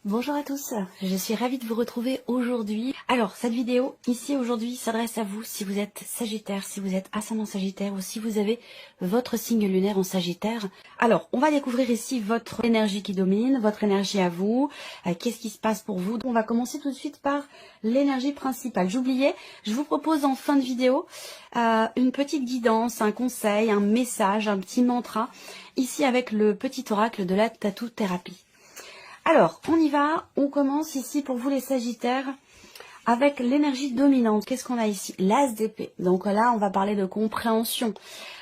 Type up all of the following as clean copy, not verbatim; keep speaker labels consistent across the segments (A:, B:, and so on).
A: Bonjour à tous, je suis ravie de vous retrouver aujourd'hui. Alors, cette vidéo ici aujourd'hui s'adresse à vous si vous êtes Sagittaire, si vous êtes ascendant Sagittaire ou si vous avez votre signe lunaire en Sagittaire. Alors, on va découvrir ici votre énergie qui domine, votre énergie à vous, qu'est-ce qui se passe pour vous. Donc, on va commencer tout de suite par l'énergie principale. J'oubliais, je vous propose en fin de vidéo une petite guidance, un conseil, un message, un petit mantra, ici avec le petit oracle de la tattoo thérapie. Alors, on y va, on commence ici pour vous les Sagittaires avec l'énergie dominante. Qu'est-ce qu'on a ici? L'as d'épée. Donc là, on va parler de compréhension,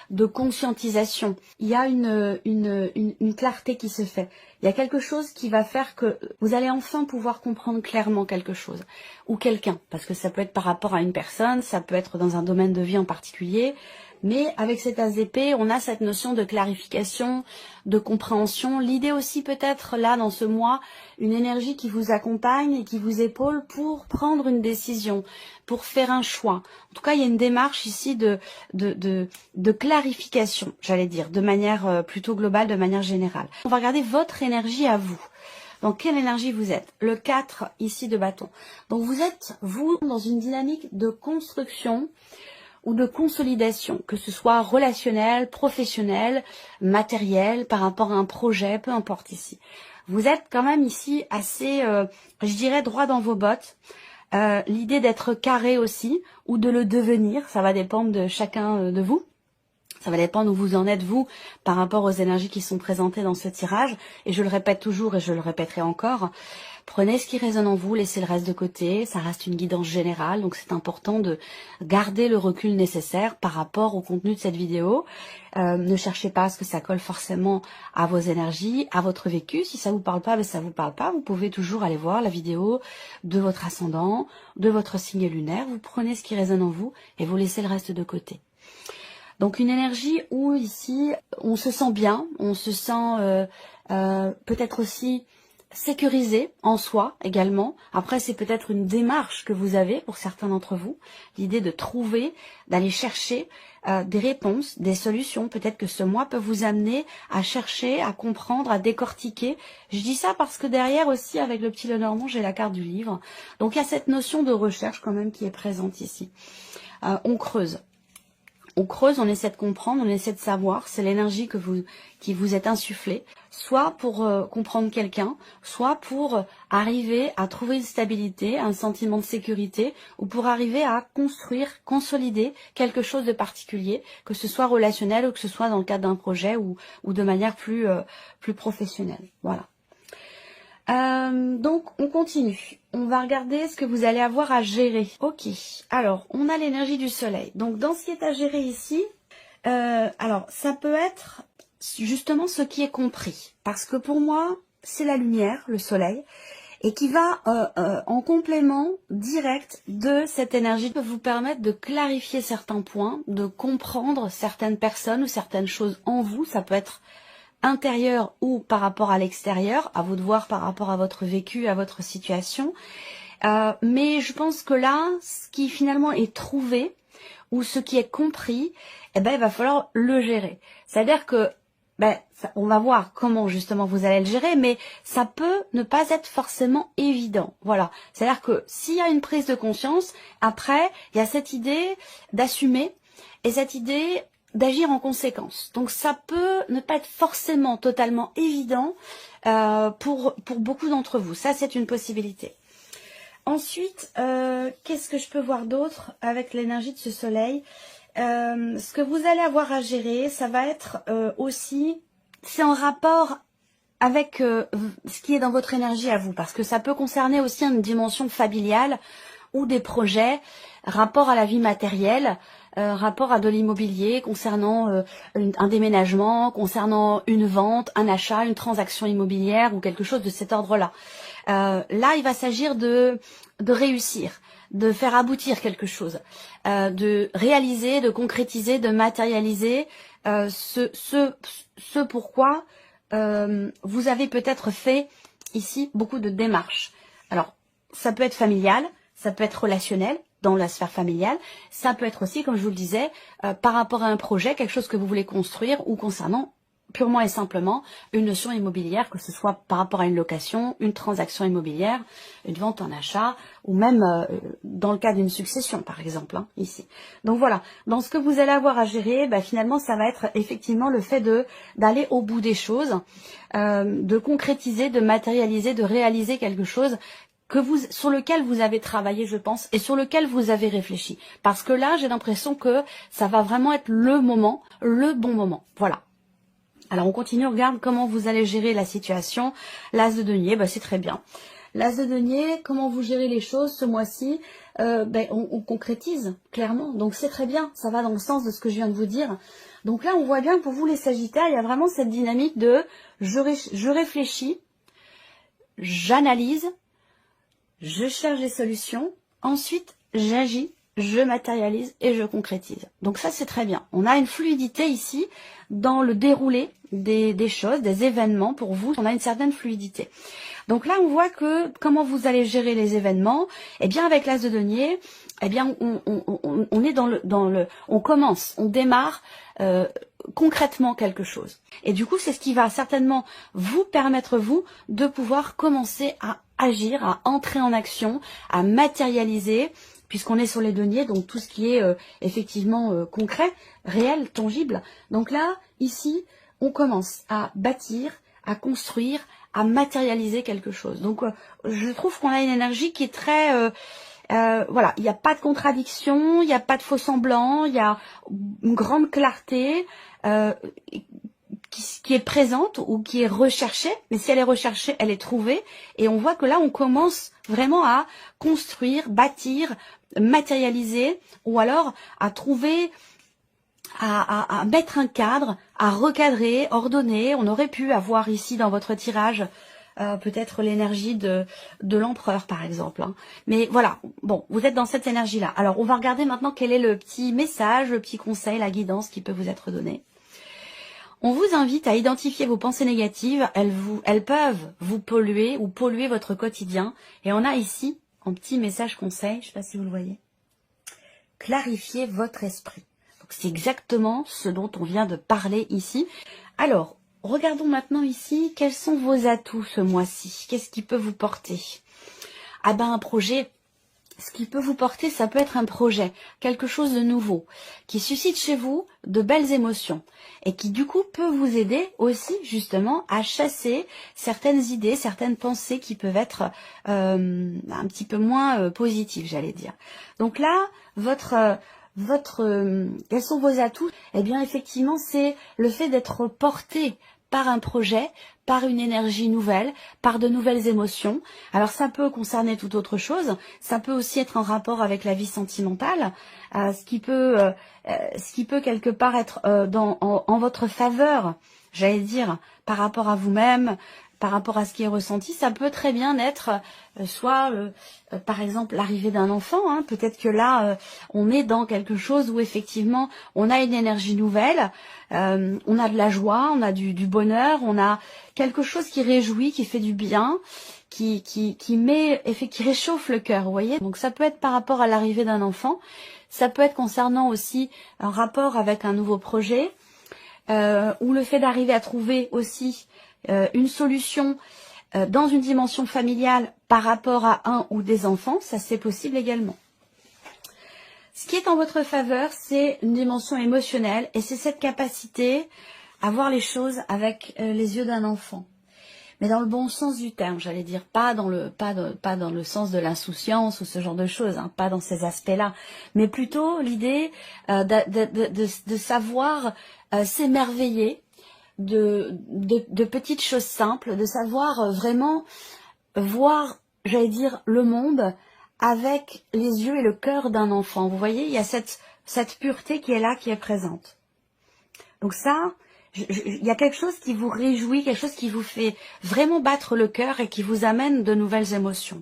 A: de conscientisation. Il y a une clarté qui se fait. Il y a quelque chose qui va faire que vous allez enfin pouvoir comprendre clairement quelque chose ou quelqu'un. Parce que ça peut être par rapport à une personne, ça peut être dans un domaine de vie en particulier. Mais avec cet as d'épée, on a cette notion de clarification, de compréhension. L'idée aussi peut-être là dans ce mois, une énergie qui vous accompagne et qui vous épaule pour prendre une décision, pour faire un choix. En tout cas, il y a une démarche ici de clarification, j'allais dire, de manière plutôt globale, de manière générale. On va regarder votre énergie à vous. Dans quelle énergie vous êtes? Le 4 ici de bâton. Donc vous êtes, vous, dans une dynamique de construction ou de consolidation, que ce soit relationnel, professionnel, matériel, par rapport à un projet, peu importe ici. Vous êtes quand même ici assez, je dirais, droit dans vos bottes. L'idée d'être carré aussi, ou de le devenir, ça va dépendre de chacun de vous. Ça va dépendre où vous en êtes, vous, par rapport aux énergies qui sont présentées dans ce tirage. Et je le répète toujours et je le répéterai encore. Prenez ce qui résonne en vous, laissez le reste de côté. Ça reste une guidance générale, donc c'est important de garder le recul nécessaire par rapport au contenu de cette vidéo. Ne cherchez pas à ce que ça colle forcément à vos énergies, à votre vécu. Si ça vous parle pas, ben ça vous parle pas. Vous pouvez toujours aller voir la vidéo de votre ascendant, de votre signe lunaire. Vous prenez ce qui résonne en vous et vous laissez le reste de côté. Donc une énergie où ici on se sent bien, on se sent peut-être aussi sécurisé en soi également. Après c'est peut-être une démarche que vous avez pour certains d'entre vous, l'idée de trouver, d'aller chercher des réponses, des solutions. Peut-être que ce mois peut vous amener à chercher, à comprendre, à décortiquer. Je dis ça parce que derrière aussi avec le petit Lenormand j'ai la carte du livre. Donc il y a cette notion de recherche quand même qui est présente ici. On creuse. On creuse, on essaie de comprendre, on essaie de savoir. C'est l'énergie qui vous est insufflée, soit pour comprendre quelqu'un, soit pour arriver à trouver une stabilité, un sentiment de sécurité, ou pour arriver à construire, consolider quelque chose de particulier, que ce soit relationnel ou que ce soit dans le cadre d'un projet ou de manière plus professionnelle. Voilà. Donc on continue. On va regarder ce que vous allez avoir à gérer. Ok, alors on a l'énergie du soleil. Donc dans ce qui est à gérer ici, alors ça peut être justement ce qui est compris. Parce que pour moi, c'est la lumière, le soleil, et qui va en complément direct de cette énergie peut vous permettre de clarifier certains points, de comprendre certaines personnes ou certaines choses en vous. Ça peut être intérieur ou par rapport à l'extérieur, à vous de voir par rapport à votre vécu, à votre situation. Mais je pense que là, ce qui finalement est trouvé ou ce qui est compris, eh ben, il va falloir le gérer. C'est-à-dire que on va voir comment justement vous allez le gérer, mais ça peut ne pas être forcément évident. Voilà. C'est-à-dire que s'il y a une prise de conscience, après, il y a cette idée d'assumer et cette idée d'agir en conséquence. Donc ça peut ne pas être forcément totalement évident pour beaucoup d'entre vous. Ça, c'est une possibilité. Ensuite, qu'est-ce que je peux voir d'autre avec l'énergie de ce soleil? Ce que vous allez avoir à gérer, ça va être aussi, c'est en rapport avec ce qui est dans votre énergie à vous, parce que ça peut concerner aussi une dimension familiale ou des projets, rapport à la vie matérielle, rapport à de l'immobilier, concernant un déménagement, concernant une vente, un achat, une transaction immobilière ou quelque chose de cet ordre-là. Là, il va s'agir de réussir, de faire aboutir quelque chose, de réaliser, de concrétiser, de matérialiser ce pourquoi vous avez peut-être fait ici beaucoup de démarches. Alors, ça peut être familial, ça peut être relationnel, dans la sphère familiale, ça peut être aussi, comme je vous le disais, par rapport à un projet, quelque chose que vous voulez construire ou concernant purement et simplement une notion immobilière, que ce soit par rapport à une location, une transaction immobilière, une vente, un achat, ou même dans le cas d'une succession, par exemple, hein, ici. Donc voilà, dans ce que vous allez avoir à gérer, bah, finalement, ça va être effectivement le fait d'aller au bout des choses, de concrétiser, de matérialiser, de réaliser quelque chose sur lequel vous avez travaillé, je pense, et sur lequel vous avez réfléchi. Parce que là, j'ai l'impression que ça va vraiment être le moment, le bon moment. Voilà. Alors on continue, on regarde comment vous allez gérer la situation. L'as de denier, bah, c'est très bien. L'as de denier, comment vous gérez les choses ce mois-ci, on concrétise clairement. Donc c'est très bien, ça va dans le sens de ce que je viens de vous dire. Donc là, on voit bien que pour vous les Sagittaires, il y a vraiment cette dynamique de je réfléchis, j'analyse, je cherche des solutions, ensuite j'agis, je matérialise et je concrétise. Donc ça, c'est très bien. On a une fluidité ici dans le déroulé des choses, des événements. Pour vous, on a une certaine fluidité. Donc là, on voit que comment vous allez gérer les événements. Eh bien, avec l'as de denier, eh bien, on est on commence, on démarre concrètement quelque chose. Et du coup, c'est ce qui va certainement vous permettre, vous, de pouvoir commencer à agir, à entrer en action, à matérialiser, puisqu'on est sur les deniers, donc tout ce qui est effectivement concret, réel, tangible. Donc là, ici, on commence à bâtir, à construire, à matérialiser quelque chose. Donc je trouve qu'on a une énergie qui est très... voilà, il n'y a pas de contradiction, il n'y a pas de faux semblant, il y a une grande clarté qui est présente ou qui est recherchée, mais si elle est recherchée, elle est trouvée, et on voit que là, on commence vraiment à construire, bâtir, matérialiser, ou alors à trouver, à mettre un cadre, à recadrer, ordonner. On aurait pu avoir ici dans votre tirage peut-être l'énergie de l'empereur par exemple, hein. Mais voilà, bon, vous êtes dans cette énergie-là. Alors on va regarder maintenant quel est le petit message, le petit conseil, la guidance qui peut vous être donné. On vous invite à identifier vos pensées négatives, elles peuvent vous polluer ou polluer votre quotidien. Et on a ici, en petit message conseil, je ne sais pas si vous le voyez, clarifiez votre esprit. Donc c'est exactement ce dont on vient de parler ici. Alors, regardons maintenant ici, quels sont vos atouts ce mois-ci? Qu'est-ce qui peut vous porter? Ah ben un projet. Ce qui peut vous porter, ça peut être un projet, quelque chose de nouveau, qui suscite chez vous de belles émotions et qui du coup peut vous aider aussi justement à chasser certaines idées, certaines pensées qui peuvent être un petit peu moins positives, j'allais dire. Donc là, quels sont vos atouts? Eh bien effectivement, c'est le fait d'être porté par un projet, par une énergie nouvelle, par de nouvelles émotions. Alors ça peut concerner toute autre chose, ça peut aussi être en rapport avec la vie sentimentale, ce qui peut quelque part être en votre faveur, j'allais dire, par rapport à vous-même, par rapport à ce qui est ressenti. Ça peut très bien être par exemple l'arrivée d'un enfant, hein. Peut-être que là on est dans quelque chose où effectivement on a une énergie nouvelle, on a de la joie, on a du bonheur, on a quelque chose qui réjouit, qui fait du bien, qui réchauffe le cœur, vous voyez. Donc ça peut être par rapport à l'arrivée d'un enfant, ça peut être concernant aussi un rapport avec un nouveau projet, ou le fait d'arriver à trouver aussi une solution dans une dimension familiale par rapport à un ou des enfants, ça c'est possible également. Ce qui est en votre faveur, c'est une dimension émotionnelle et c'est cette capacité à voir les choses avec les yeux d'un enfant. Mais dans le bon sens du terme, j'allais dire, pas dans le sens de l'insouciance ou ce genre de choses, hein, pas dans ces aspects-là, mais plutôt l'idée de savoir s'émerveiller de petites choses simples, de savoir vraiment voir, j'allais dire, le monde avec les yeux et le cœur d'un enfant. Vous voyez, il y a cette pureté qui est là, qui est présente. Donc ça, il y a quelque chose qui vous réjouit, quelque chose qui vous fait vraiment battre le cœur et qui vous amène de nouvelles émotions,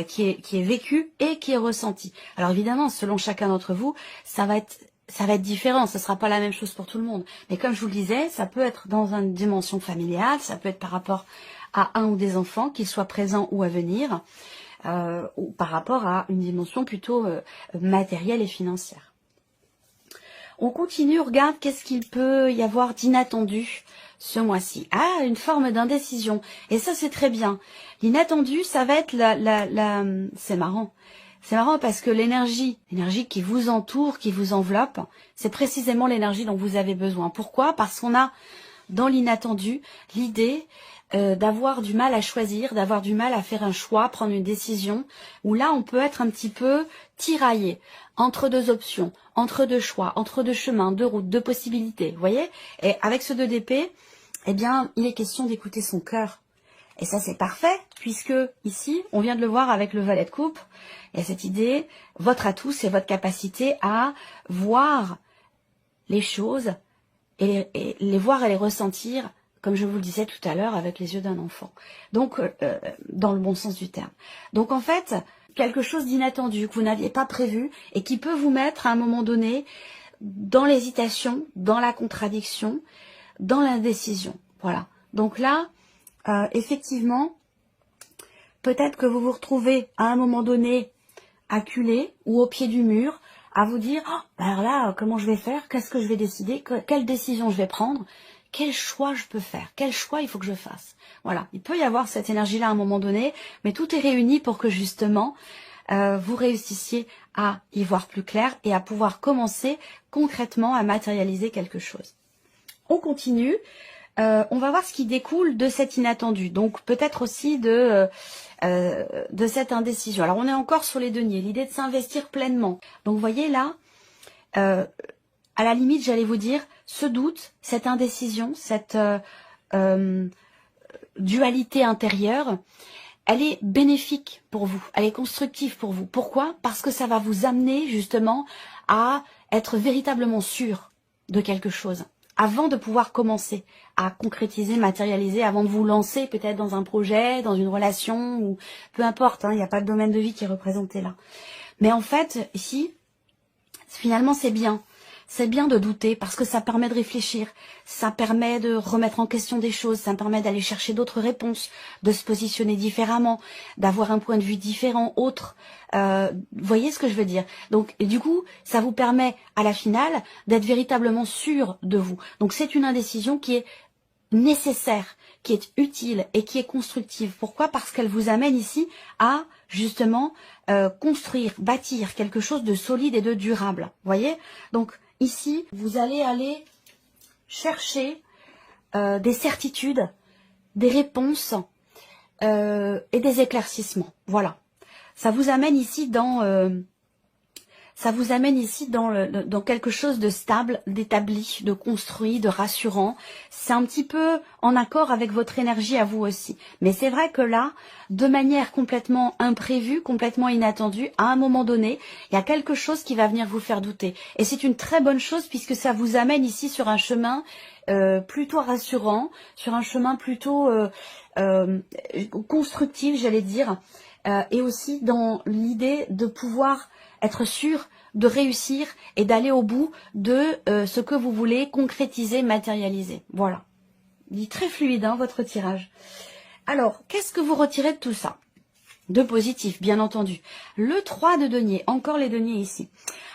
A: qui est vécu et qui est ressenti. Alors évidemment, selon chacun d'entre vous, ça va être différent, ce ne sera pas la même chose pour tout le monde. Mais comme je vous le disais, ça peut être dans une dimension familiale, ça peut être par rapport à un ou des enfants, qu'ils soient présents ou à venir, ou par rapport à une dimension plutôt matérielle et financière. On continue, on regarde qu'est-ce qu'il peut y avoir d'inattendu ce mois-ci. Ah, une forme d'indécision. Et ça, c'est très bien. L'inattendu, ça va être c'est marrant. C'est marrant parce que l'énergie qui vous entoure, qui vous enveloppe, c'est précisément l'énergie dont vous avez besoin. Pourquoi? Parce qu'on a dans l'inattendu l'idée d'avoir du mal à choisir, d'avoir du mal à faire un choix, prendre une décision, où là on peut être un petit peu tiraillé entre deux options, entre deux choix, entre deux chemins, deux routes, deux possibilités, vous voyez? Et avec ce 2 d'épée, eh bien, il est question d'écouter son cœur. Et ça, c'est parfait, puisque ici, on vient de le voir avec le valet de coupe, il y a cette idée, votre atout, c'est votre capacité à voir les choses et les voir et les ressentir, comme je vous le disais tout à l'heure, avec les yeux d'un enfant. Donc, dans le bon sens du terme. Donc, en fait, quelque chose d'inattendu que vous n'aviez pas prévu et qui peut vous mettre à un moment donné dans l'hésitation, dans la contradiction, dans l'indécision. Voilà. Donc là, effectivement, peut-être que vous vous retrouvez à un moment donné acculé ou au pied du mur, à vous dire, oh, alors là, comment je vais faire? Qu'est-ce que je vais décider? Quelle décision je vais prendre? Quel choix je peux faire? Quel choix il faut que je fasse? Voilà, il peut y avoir cette énergie-là à un moment donné, mais tout est réuni pour que justement, vous réussissiez à y voir plus clair et à pouvoir commencer concrètement à matérialiser quelque chose. On continue. On va voir ce qui découle de cet inattendu. Donc peut-être aussi de cette indécision. Alors on est encore sur les deniers, l'idée de s'investir pleinement. Donc vous voyez là, à la limite j'allais vous dire, ce doute, cette indécision, cette dualité intérieure, elle est bénéfique pour vous, elle est constructive pour vous. Pourquoi? Parce que ça va vous amener justement à être véritablement sûr de quelque chose, avant de pouvoir commencer à concrétiser, matérialiser, avant de vous lancer peut-être dans un projet, dans une relation, ou peu importe, hein, il n'y a pas de domaine de vie qui est représenté là. Mais en fait, ici, finalement c'est bien. C'est bien de douter parce que ça permet de réfléchir, ça permet de remettre en question des choses, ça permet d'aller chercher d'autres réponses, de se positionner différemment, d'avoir un point de vue différent, autre. Vous voyez ce que je veux dire? Donc, et du coup, ça vous permet à la finale d'être véritablement sûr de vous. Donc, c'est une indécision qui est nécessaire, qui est utile et qui est constructive. Pourquoi? Parce qu'elle vous amène ici à justement construire, bâtir quelque chose de solide et de durable. Vous voyez? Donc, ici, vous allez aller chercher des certitudes, des réponses et des éclaircissements. Voilà. Ça vous amène ici dans dans quelque chose de stable, d'établi, de construit, de rassurant. C'est un petit peu en accord avec votre énergie à vous aussi. Mais c'est vrai que là, de manière complètement imprévue, complètement inattendue, à un moment donné, il y a quelque chose qui va venir vous faire douter. Et c'est une très bonne chose puisque ça vous amène ici sur un chemin plutôt rassurant, sur un chemin plutôt constructif, j'allais dire, et aussi dans l'idée de pouvoir être sûr de réussir et d'aller au bout de ce que vous voulez concrétiser, matérialiser. Voilà. Il est très fluide, hein, votre tirage. Alors, qu'est-ce que vous retirez de tout ça? De positif, bien entendu. Le 3 de denier, encore les deniers ici.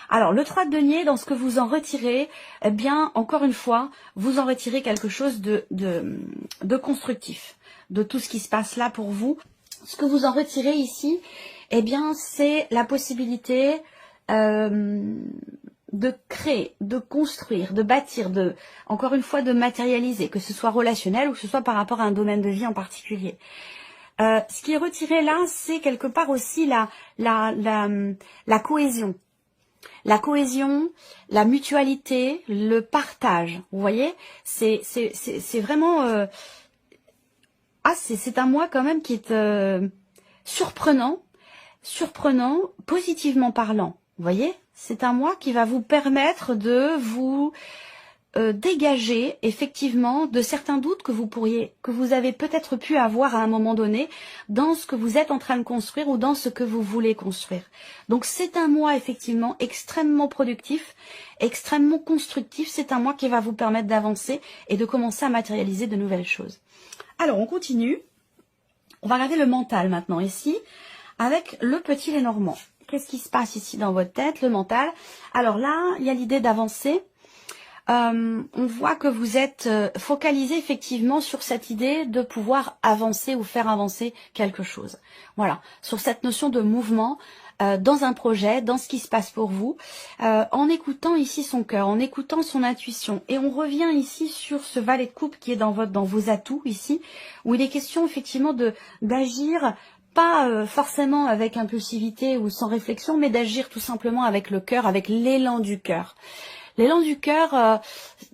A: Alors, le 3 de denier, dans ce que vous en retirez, eh bien, encore une fois, vous en retirez quelque chose de constructif, de tout ce qui se passe là pour vous. Ce que vous en retirez ici, eh bien, c'est la possibilité de créer, de construire, de bâtir, encore une fois, de matérialiser, que ce soit relationnel ou que ce soit par rapport à un domaine de vie en particulier. Ce qui est retiré là, c'est quelque part aussi la cohésion. La cohésion, la mutualité, le partage. Vous voyez, c'est vraiment... c'est un mois quand même qui est surprenant, positivement parlant. Vous voyez, c'est un mois qui va vous permettre de vous dégager effectivement de certains doutes que vous avez peut-être pu avoir à un moment donné dans ce que vous êtes en train de construire ou dans ce que vous voulez construire. Donc c'est un mois effectivement extrêmement productif, extrêmement constructif. C'est un mois qui va vous permettre d'avancer et de commencer à matérialiser de nouvelles choses. Alors on continue. On va regarder le mental maintenant ici avec le petit Lénormand. Qu'est-ce qui se passe ici dans votre tête, le mental? Alors là, il y a l'idée d'avancer, on voit que vous êtes focalisé effectivement sur cette idée de pouvoir avancer ou faire avancer quelque chose. Voilà, sur cette notion de mouvement dans un projet, dans ce qui se passe pour vous, en écoutant ici son cœur, en écoutant son intuition. Et on revient ici sur ce valet de coupe qui est dans vos atouts ici, où il est question effectivement d'agir pas forcément avec impulsivité ou sans réflexion, mais d'agir tout simplement avec le cœur, avec l'élan du cœur. L'élan du cœur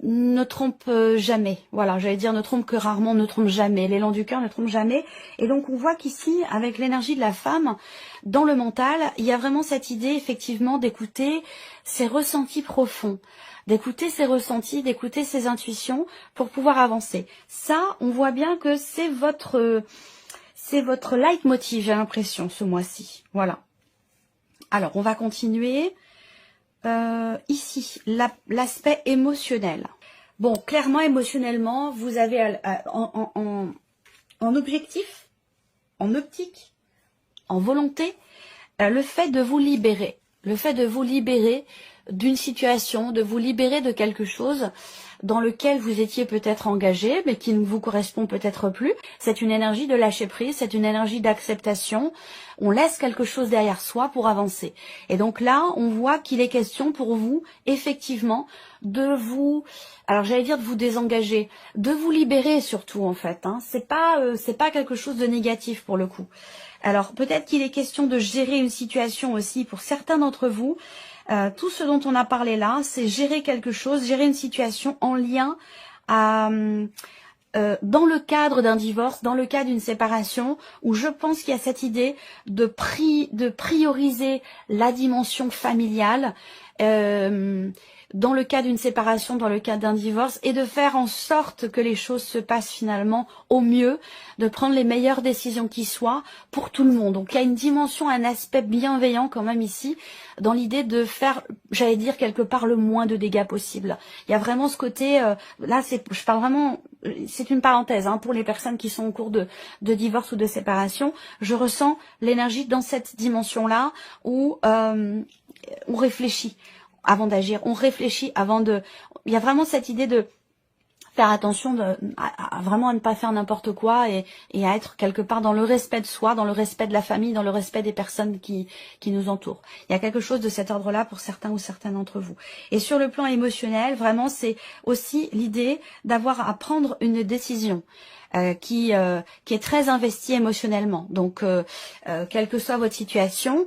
A: ne trompe jamais. Voilà, j'allais dire ne trompe que rarement, ne trompe jamais. L'élan du cœur ne trompe jamais. Et donc on voit qu'ici, avec l'énergie de la femme, dans le mental, il y a vraiment cette idée effectivement d'écouter ses ressentis profonds, d'écouter ses ressentis, d'écouter ses intuitions pour pouvoir avancer. Ça, on voit bien que c'est votre leitmotiv, j'ai l'impression, ce mois-ci. Voilà. Alors, on va continuer. Ici, l'aspect émotionnel. Bon, clairement, émotionnellement, vous avez en objectif, en optique, en volonté, le fait de vous libérer. Le fait de vous libérer d'une situation, de vous libérer de quelque chose dans lequel vous étiez peut-être engagé, mais qui ne vous correspond peut-être plus. C'est une énergie de lâcher prise, c'est une énergie d'acceptation. On laisse quelque chose derrière soi pour avancer. Et donc là, on voit qu'il est question pour vous, effectivement, de vous, alors j'allais dire de vous désengager, de vous libérer surtout en fait. Hein. C'est pas quelque chose de négatif pour le coup. Alors peut-être qu'il est question de gérer une situation aussi pour certains d'entre vous. Tout ce dont on a parlé là, c'est gérer quelque chose, gérer une situation en lien dans le cadre d'un divorce, dans le cadre d'une séparation, où je pense qu'il y a cette idée de prioriser la dimension familiale dans le cas d'une séparation, dans le cas d'un divorce, et de faire en sorte que les choses se passent finalement au mieux, de prendre les meilleures décisions qui soient pour tout le monde. Donc il y a une dimension, un aspect bienveillant quand même ici, dans l'idée de faire, j'allais dire quelque part, le moins de dégâts possible. Il y a vraiment ce côté, là je parle vraiment, c'est une parenthèse hein, pour les personnes qui sont en cours de divorce ou de séparation, je ressens l'énergie dans cette dimension-là où on réfléchit avant d'agir, on réfléchit avant de... Il y a vraiment cette idée de faire attention à vraiment à ne pas faire n'importe quoi et à être quelque part dans le respect de soi, dans le respect de la famille, dans le respect des personnes qui nous entourent. Il y a quelque chose de cet ordre-là pour certains ou certaines d'entre vous. Et sur le plan émotionnel, vraiment, c'est aussi l'idée d'avoir à prendre une décision qui est très investie émotionnellement. Donc, quelle que soit votre situation,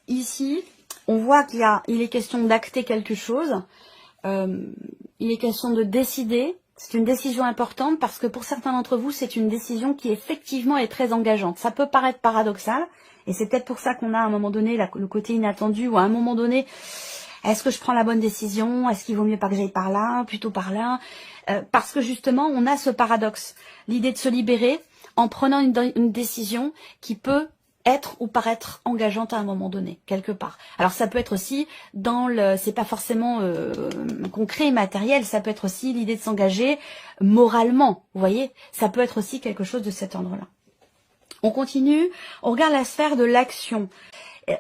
A: ici... On voit il est question d'acter quelque chose, il est question de décider, c'est une décision importante parce que pour certains d'entre vous, c'est une décision qui effectivement est très engageante. Ça peut paraître paradoxal et c'est peut-être pour ça qu'on a à un moment donné le côté inattendu ou à un moment donné, est-ce que je prends la bonne décision? Est-ce qu'il vaut mieux pas que j'aille par là, plutôt par là? Parce que justement, on a ce paradoxe, l'idée de se libérer en prenant une décision qui peut être ou paraître engageante à un moment donné, quelque part. Alors ça peut être aussi c'est pas forcément concret et matériel, ça peut être aussi l'idée de s'engager moralement, vous voyez, ça peut être aussi quelque chose de cet ordre-là. On continue, on regarde la sphère de l'action.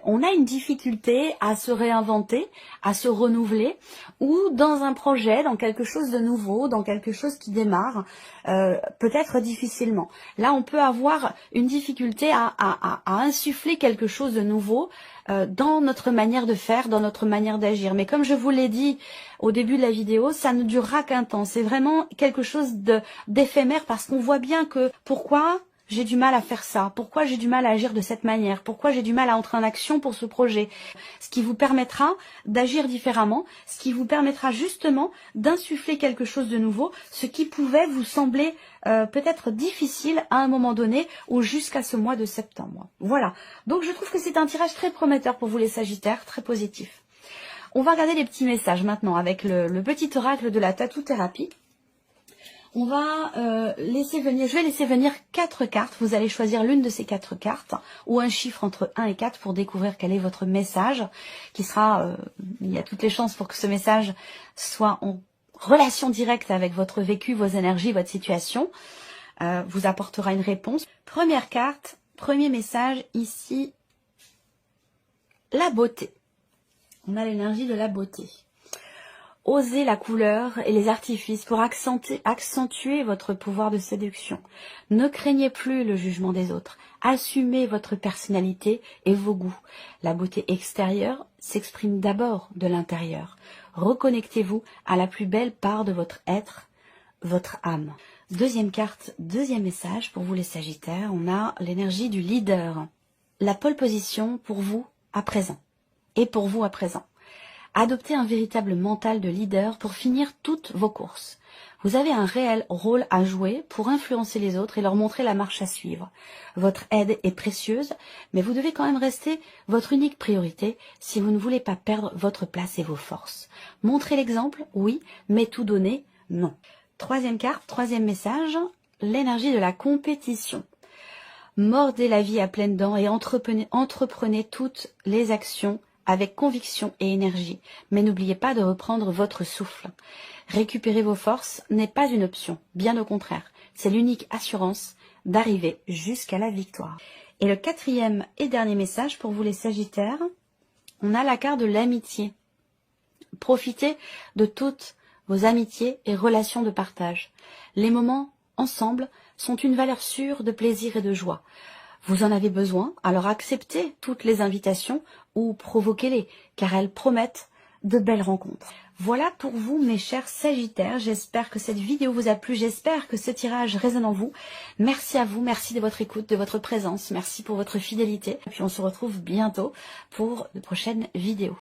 A: On a une difficulté à se réinventer, à se renouveler, ou dans un projet, dans quelque chose de nouveau, dans quelque chose qui démarre, peut-être difficilement. Là, on peut avoir une difficulté à insuffler quelque chose de nouveau dans notre manière de faire, dans notre manière d'agir. Mais comme je vous l'ai dit au début de la vidéo, ça ne durera qu'un temps. C'est vraiment quelque chose d'éphémère parce qu'on voit bien que pourquoi j'ai du mal à faire ça, pourquoi j'ai du mal à agir de cette manière, pourquoi j'ai du mal à entrer en action pour ce projet. Ce qui vous permettra d'agir différemment, ce qui vous permettra justement d'insuffler quelque chose de nouveau, ce qui pouvait vous sembler peut-être difficile à un moment donné ou jusqu'à ce mois de septembre. Voilà, donc je trouve que c'est un tirage très prometteur pour vous les Sagittaires, très positif. On va regarder les petits messages maintenant avec le petit oracle de la tattoo-thérapie. On va je vais laisser venir 4 cartes. Vous allez choisir l'une de ces 4 cartes ou un chiffre entre 1 et 4 pour découvrir quel est votre message qui sera, il y a toutes les chances pour que ce message soit en relation directe avec votre vécu, vos énergies, votre situation, vous apportera une réponse. Première carte, premier message ici, la beauté. On a l'énergie de la beauté. Osez la couleur et les artifices pour accentuer votre pouvoir de séduction. Ne craignez plus le jugement des autres. Assumez votre personnalité et vos goûts. La beauté extérieure s'exprime d'abord de l'intérieur. Reconnectez-vous à la plus belle part de votre être, votre âme. Deuxième carte, deuxième message pour vous les Sagittaires, on a l'énergie du leader. La pole position pour vous à présent et pour vous à présent. Adoptez un véritable mental de leader pour finir toutes vos courses. Vous avez un réel rôle à jouer pour influencer les autres et leur montrer la marche à suivre. Votre aide est précieuse, mais vous devez quand même rester votre unique priorité si vous ne voulez pas perdre votre place et vos forces. Montrez l'exemple, oui, mais tout donner, non. Troisième carte, troisième message, l'énergie de la compétition. Mordez la vie à pleines dents et entreprenez toutes les actions avec conviction et énergie, mais n'oubliez pas de reprendre votre souffle. Récupérer vos forces n'est pas une option, bien au contraire, c'est l'unique assurance d'arriver jusqu'à la victoire. Et le quatrième et dernier message pour vous les Sagittaires, on a la carte de l'amitié. Profitez de toutes vos amitiés et relations de partage. Les moments ensemble sont une valeur sûre de plaisir et de joie. Vous en avez besoin, alors acceptez toutes les invitations ou provoquez-les, car elles promettent de belles rencontres. Voilà pour vous mes chers Sagittaires, j'espère que cette vidéo vous a plu, j'espère que ce tirage résonne en vous. Merci à vous, merci de votre écoute, de votre présence, merci pour votre fidélité. Et puis on se retrouve bientôt pour de prochaines vidéos.